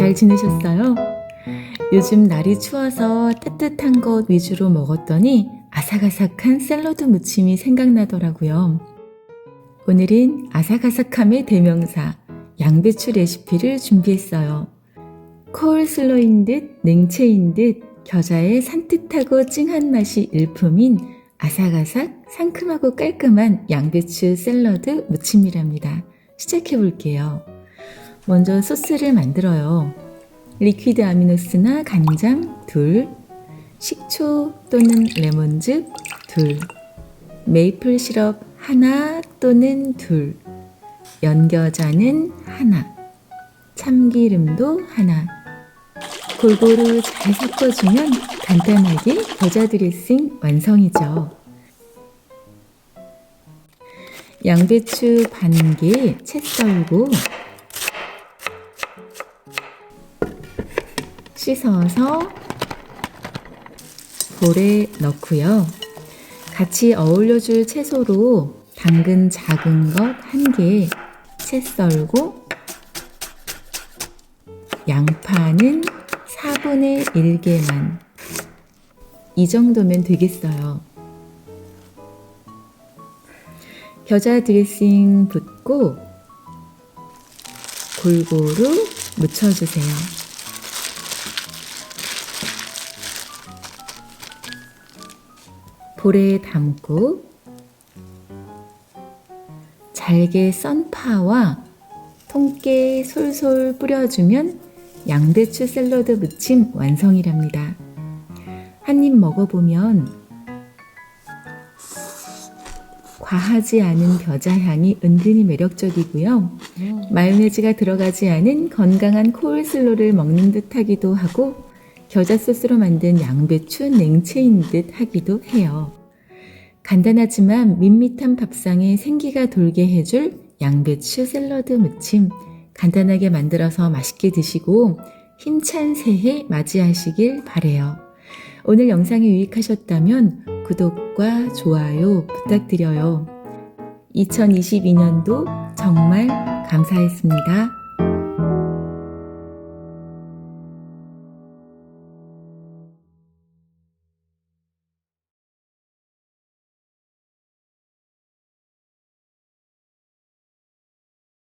잘 지내셨어요? 요즘 날이 추워서 따뜻한 것 위주로 먹었더니 아삭아삭한 샐러드 무침이 생각나더라고요. 오늘은 아삭아삭함의 대명사 양배추 레시피를 준비했어요. 코울슬로인 듯 냉채인 듯 겨자의 산뜻하고 찡한 맛이 일품인 아삭아삭 상큼하고 깔끔한 양배추 샐러드 무침이랍니다. 시작해 볼게요. 먼저 소스를 만들어요. 리퀴드 아미노스나 간장 2, 식초 또는 레몬즙 2, 메이플 시럽 하나 또는 2, 연겨자는 하나, 참기름도 하나. 골고루 잘 섞어주면 간단하게 겨자 드레싱 완성이죠. 양배추 반개 채 썰고 씻어서 볼에 넣고요. 같이 어울려줄 채소로 당근 작은 것 1개 채 썰고 양파는 4분의 1개만. 이 정도면 되겠어요. 겨자 드레싱 붓고 골고루 묻혀주세요. 볼에 담고 잘게 썬 파와 통깨 솔솔 뿌려주면 양배추 샐러드 무침 완성이랍니다. 한 입 먹어보면 과하지 않은 겨자 향이 은근히 매력적이고요. 마요네즈가 들어가지 않은 건강한 코울슬로를 먹는 듯 하기도 하고 겨자 소스로 만든 양배추 냉채인 듯 하기도 해요. 간단하지만 밋밋한 밥상에 생기가 돌게 해줄 양배추 샐러드 무침 간단하게 만들어서 맛있게 드시고 힘찬 새해 맞이하시길 바래요. 오늘 영상이 유익하셨다면 구독과 좋아요 부탁드려요. 2022년도 정말 감사했습니다.